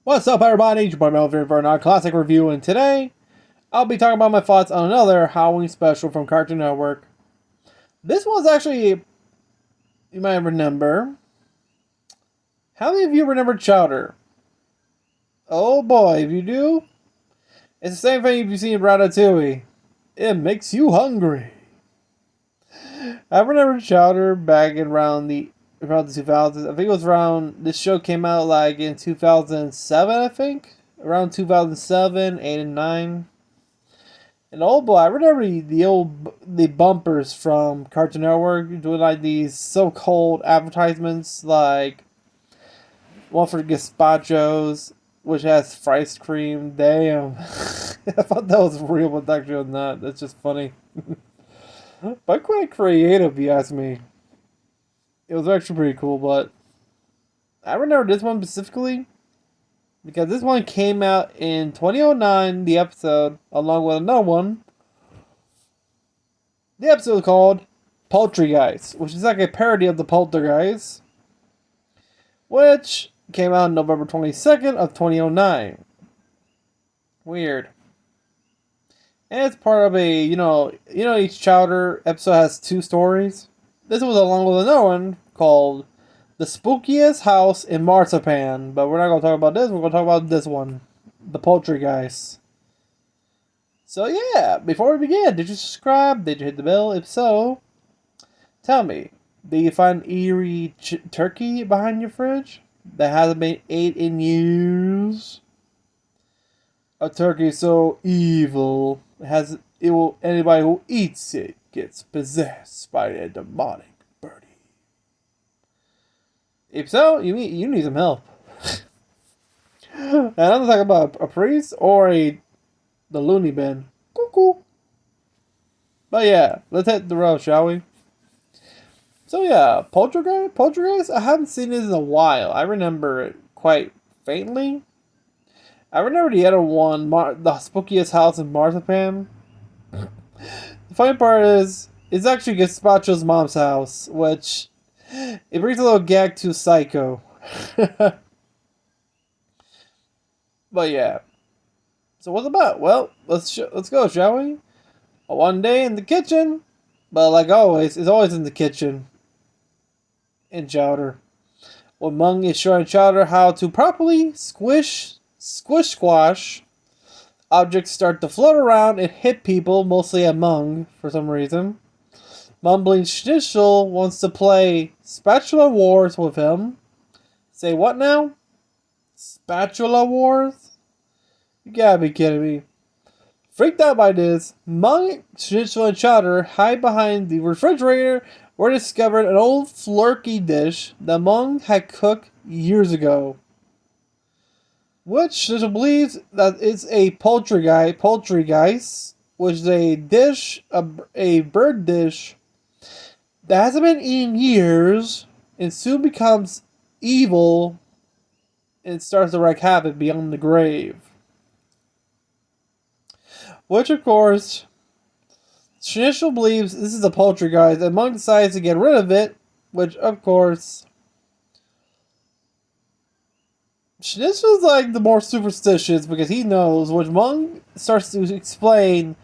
What's up, everybody? It's your boy Melvin for another classic review, and today I'll be talking about my thoughts on another Halloween special from Cartoon Network. This one's actually, you might remember. How many of you remember Chowder? Oh boy, if you do, it's the same thing if you've seen Ratatouille. It makes you hungry. I remember Chowder back in around the 2000s. I think it was around, this show came out like in 2007, I think. Around 2007, 8, and 9. And oh boy, I remember the bumpers from Cartoon Network doing like these so-called advertisements, like one for gazpachos, which has fried cream. Damn. I thought that was real, but actually not. That's just funny. But quite creative, if you ask me. It was actually pretty cool, but I remember this one specifically because this one came out in 2009, the episode, along with another one. The episode called Poultry Geist, which is like a parody of the Poltergeist, which came out on November 22nd of 2009. Weird. And it's part of a, each Chowder episode has two stories. This was along with another one called The Spookiest House in Marzipan. But we're not going to talk about this. We're going to talk about this one. The Poultry Geist. So yeah, before we begin, did you subscribe? Did you hit the bell? If so, tell me. Do you find eerie turkey behind your fridge that hasn't been ate in years? A turkey so evil anybody who eats it gets possessed by a demonic birdie. If so, you need some help. And I'm talking about a priest or the loony bin. Cuckoo. But yeah, let's hit the road, shall we? So yeah, Poltergeist. I haven't seen this in a while. I remember it quite faintly. I remember the other one, the Spookiest House in Marzipan. The funny part is, it's actually Gazpacho's mom's house, which it brings a little gag to Psycho. But yeah. So what's it about? Well, let's go, shall we? One day in the kitchen, but like always, it's always in the kitchen. In Chowder, when Mung is showing Chowder how to properly squash. Objects start to float around and hit people, mostly at Mung, for some reason. Mumbling Schnitzel wants to play Spatula Wars with him. Say what now? Spatula Wars? You gotta be kidding me. Freaked out by this, Mung, Schnitzel, and Chowder hide behind the refrigerator where they discovered an old flurky dish that Mung had cooked years ago. Which Schnitzel believes that it's a Poltergeist, which is a dish, a bird dish that hasn't been eaten in years and soon becomes evil and starts to wreak havoc beyond the grave. Which, of course, Schnitzel believes this is a Poltergeist, and Mung decides to get rid of it, which, of course, Schnitzel's like the more superstitious because he knows when Mung starts to explain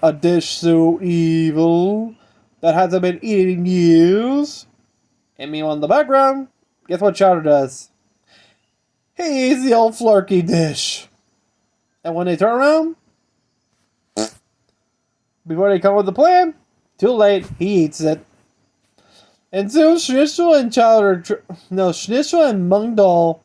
a dish so evil that hasn't been eaten in years. And meanwhile, in the background, guess what Chowder does? He eats the old flurky dish. And when they turn around, before they come with the plan, too late, he eats it. And soon Schnitzel and Schnitzel and Mungdal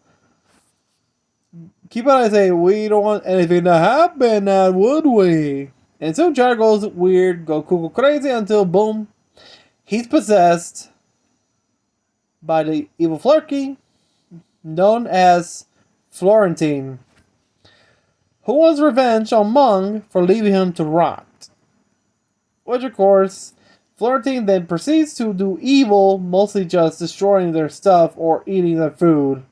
keep on and say, we don't want anything to happen now, would we? And soon Chowder goes weird, go cuckoo crazy until boom, he's possessed by the evil flurky known as Florentine, who wants revenge on Mung for leaving him to rot. Which, of course, Florentine then proceeds to do evil, mostly just destroying their stuff or eating their food.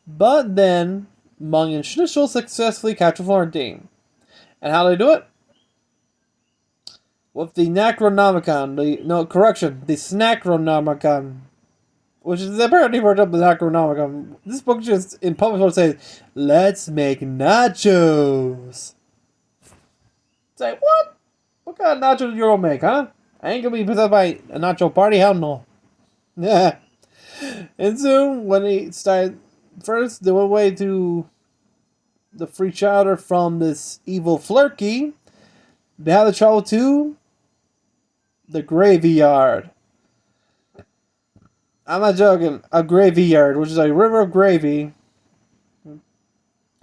But then, Mung and Schnitzel successfully capture Florentine. And how do they do it? With the Necronomicon. The Snackronomicon. which is the parody version of the Necronomicon. This book just in public will say, "Let's make nachos." It's like, what? What kind of nachos you gonna make, huh? I ain't gonna be possessed by a nacho party, hell no. Yeah. And soon, when he started, first they went away to the free chowder from this evil Flurky. They had to travel to the graveyard. I'm not joking. A graveyard, which is a river of gravy.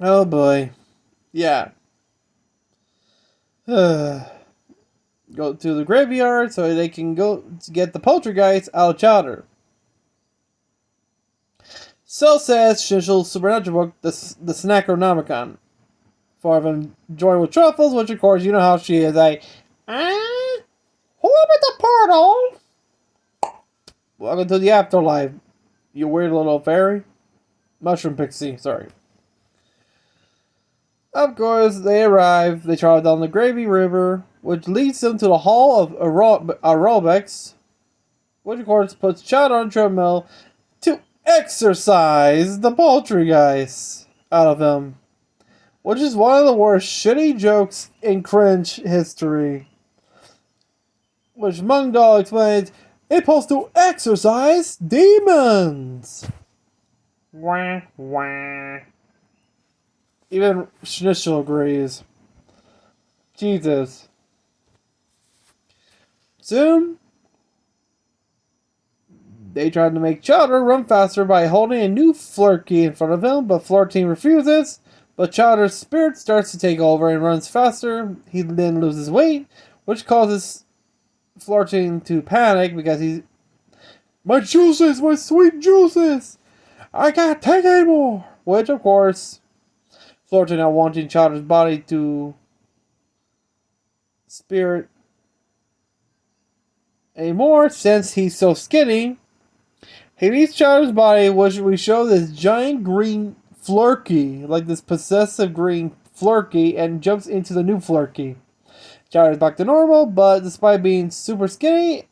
Oh boy. Yeah. Go to the graveyard so they can go to get the Poltergeist out of Chowder. So says Shinshul's supernatural book, the Snackonomicon. For them joined with truffles, which of course you know how she is. Like, who opened the portal? Welcome to the afterlife, you weird little fairy. Mushroom pixie, sorry. Of course, they arrive. They travel down the Gravy River, which leads them to the Hall of Aerobics, which of course puts Chowder on a treadmill to exercise the Poultry Geist out of him, which is one of the worst shitty jokes in cringe history. Which Mungdal explains, it's supposed to exorcise demons. Wah, wah. Even Schnitzel agrees. Jesus. Soon, they try to make Chowder run faster by holding a new Flurky in front of him, but Flortine refuses. But Chowder's spirit starts to take over and runs faster. He then loses weight, which causes Flortine to panic because he's... My juices! My sweet juices! I can't take anymore! Which, of course, Flortine not wanting Chowder's body to spirit anymore since he's so skinny. He leaves Chowder's body, which we show this giant green Flurky, like this possessive green Flurky, and jumps into the new Flurky. Chowder's back to normal, but despite being super skinny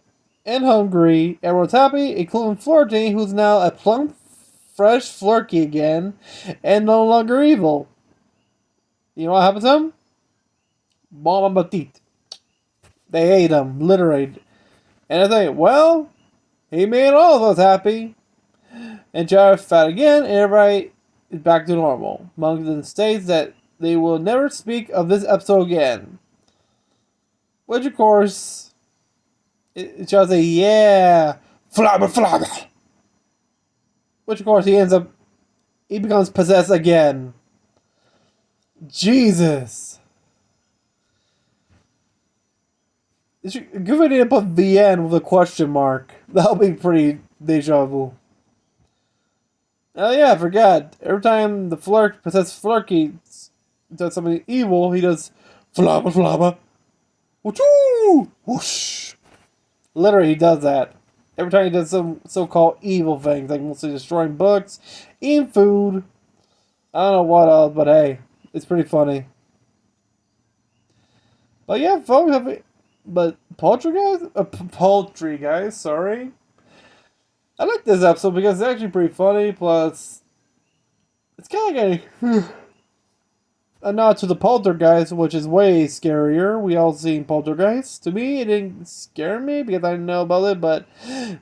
and hungry, everyone's happy, including Flortine, who's now a plump, fresh Flurky again, and no longer evil. You know what happened to him? Bon appetit. They ate him, literally. And I think, well, he made all of us happy. And Chowder's fat again, and everybody is back to normal. Monk then states that they will never speak of this episode again. Which, of course, Chowder says, yeah, flabber, flabber. Which, of course, he becomes possessed again. Jesus. It's a good idea to put the end with a question mark. That'll be pretty deja vu. Oh yeah, I forgot. Every time the possessed Flurky does something evil, he does flabba flabba. Whoosh! Whoosh! Literally, he does that. Every time he does some so-called evil things, like mostly destroying books, eating food. I don't know what else, but hey, it's pretty funny. But yeah, folks, but Poultry Geist, sorry. I like this episode because it's actually pretty funny, plus it's kind of like a nod to the Poltergeist, which is way scarier. We all seen Poltergeist. To me, it didn't scare me because I didn't know about it, but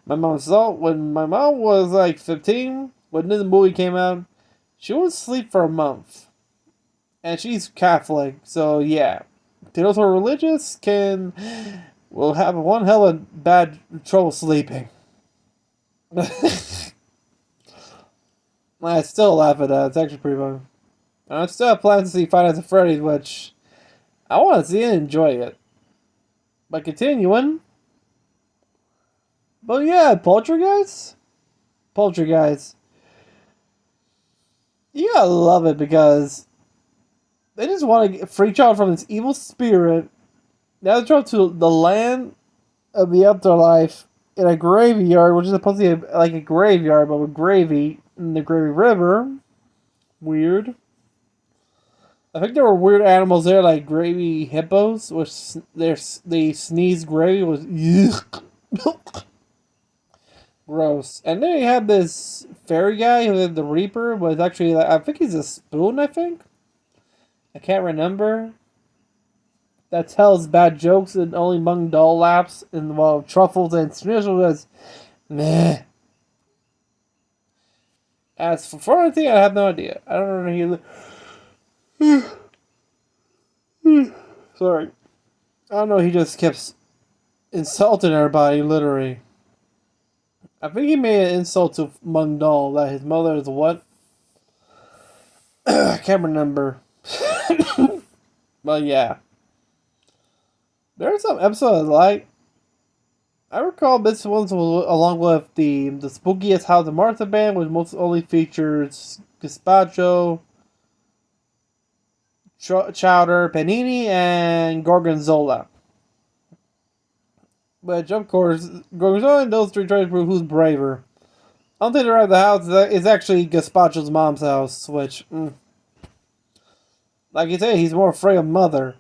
my mom saw it when my mom was like 15, when the movie came out. She wouldn't sleep for a month. And she's Catholic, so yeah. To those who are religious will have one hell of bad trouble sleeping. I still laugh at that. It's actually pretty fun. I still have plans to see Five Nights at Freddy's, which I want to see and enjoy it. But continuing. But yeah, Poltergeist? Poltergeist. You gotta love it because they just want to get free child from this evil spirit. Now they travel to the land of the afterlife in a graveyard, which is supposed to be like a graveyard, but with gravy in the Gravy River. Weird. I think there were weird animals there, like gravy hippos, which they sneeze gravy was Gross. And then you have this fairy guy who is the Reaper, but it's actually, I think he's a spoon, I think? I can't remember. That tells bad jokes and only Mung Doll laughs, and while Truffles and Snitchel does, meh. As for foreign thing, I have no idea. I don't know. Sorry. I don't know. He just kept insulting everybody, literally. I think he made an insult to Mung Doll that his mother is what? I can't remember. But yeah. There are some episodes I like. I recall this one along with the Spookiest House of Marzipan, which most only features gazpacho, chowder, panini, and gorgonzola. Which, of course, gorgonzola and those three try to prove who's braver. I don't think they're at the house is actually gazpacho's mom's house, which, like you say, he's more afraid of mother.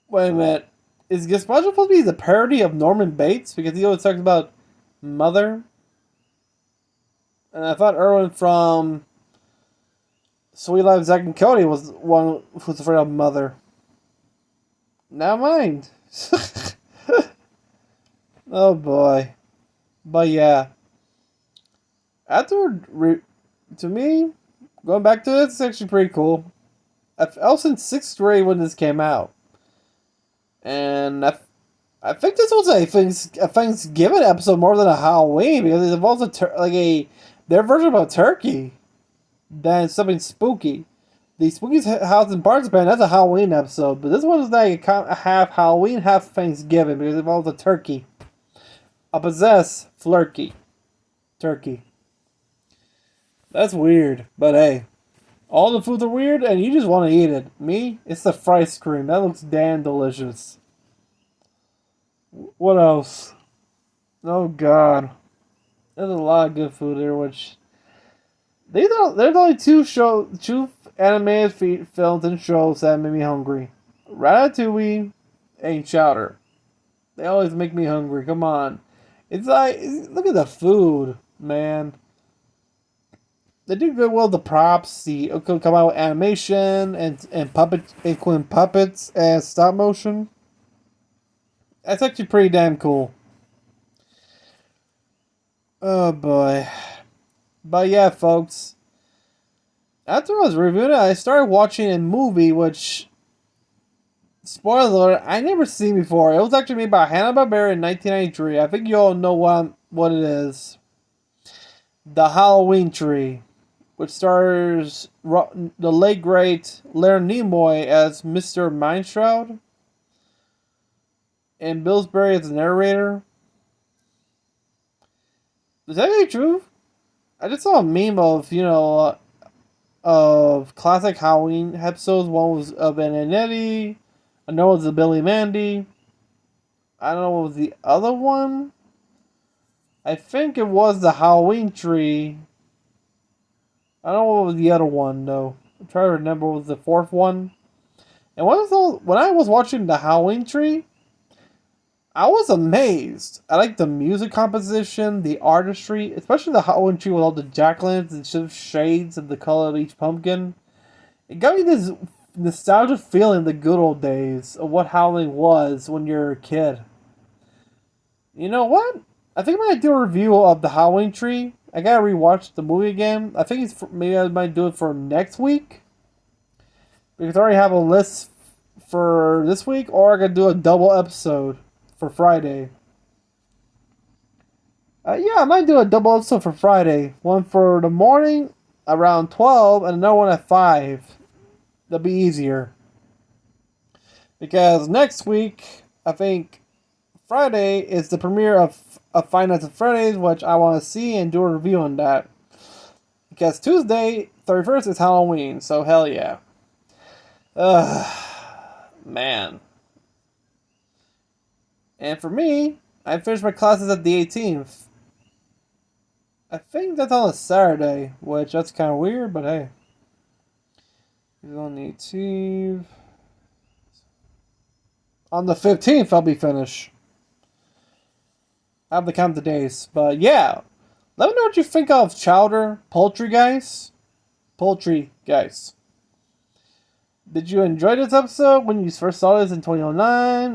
Wait a minute. Is gazpacho supposed to be the parody of Norman Bates? Because he always talks about mother. And I thought Erwin from Sweet Life, Zack and Cody was one who's afraid of mother. Never mind. Oh boy. But yeah. To me, going back to this, it's actually pretty cool. I was in 6th grade when this came out. And I think this was a Thanksgiving episode more than a Halloween because it involves their version of a turkey than something spooky. The Spookiest House in Marzipan, that's a Halloween episode, but this one is like half Halloween, half Thanksgiving because it involves a turkey. A possessed flurky turkey. That's weird, but hey. All the foods are weird and you just want to eat it. Me, it's the fried cream. That looks damn delicious. What else? Oh god. There's a lot of good food there, which there's only two animated films and shows that made me hungry. Ratatouille and Chowder. They always make me hungry. Come on. It's like, look at the food, man. They do good well. The props, come out with animation and puppet, including puppets and stop motion. That's actually pretty damn cool. Oh boy. But yeah, folks. After I was reviewing it, I started watching a movie which, spoiler alert, I never seen before. It was actually made by Hanna-Barbera in 1993. I think you all know what it is. The Halloween Tree, which stars the late great Leonard Nimoy as Mr. Mindshroud and Billsbury as the narrator. Is that really true? I just saw a meme of classic Halloween episodes. One was of Ben and Eddie. Another was the Billy Mandy. I don't know what was the other one. I think it was the Halloween Tree. I don't know what was the other one though. I'm trying to remember what was the fourth one. And when I was watching the Halloween Tree, I was amazed. I like the music composition, the artistry, especially the Halloween Tree with all the jack-o'-lanterns and shades of the color of each pumpkin. It got me this nostalgic feeling the good old days of what Halloween was when you're a kid. You know what? I think I might do a review of the Halloween Tree. I gotta rewatch the movie again. I think maybe I might do it for next week. Because I already have a list for this week, or I could do a double episode for Friday. Yeah, I might do a double episode for Friday. One for the morning around 12 and another one at 5. That'll be easier. Because next week, I think Friday is the premiere of Five Nights at Freddy's, which I want to see and do a review on that. Because Tuesday, 31st, is Halloween, so hell yeah. Man. And for me, I finished my classes at the 18th. I think that's on a Saturday, which that's kind of weird, but hey. It's on the 18th. On the 15th, I'll be finished. I have to count the days. But yeah, let me know what you think of Chowder, Poultry Geist. Poultry Geist. Did you enjoy this episode when you first saw this in 2009,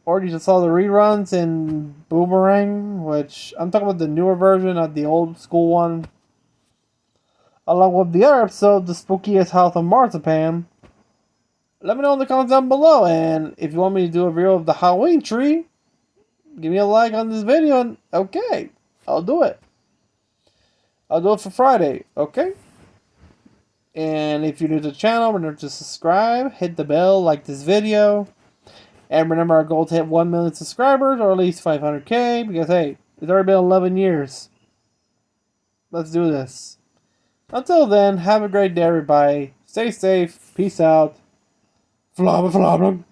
or you just saw the reruns in Boomerang, which I'm talking about the newer version, not the old school one, along with the other episode, the Spookiest House of Marzipan? Let me know in the comments down below, and if you want me to do a review of the Halloween tree, give me a like on this video, and okay, I'll do it. I'll do it for Friday, okay? And if you're new to the channel, remember to subscribe, hit the bell, like this video. And remember our goal to hit 1 million subscribers, or at least 500k, because hey, it's already been 11 years. Let's do this. Until then, have a great day everybody. Stay safe, peace out. Flabba flabba.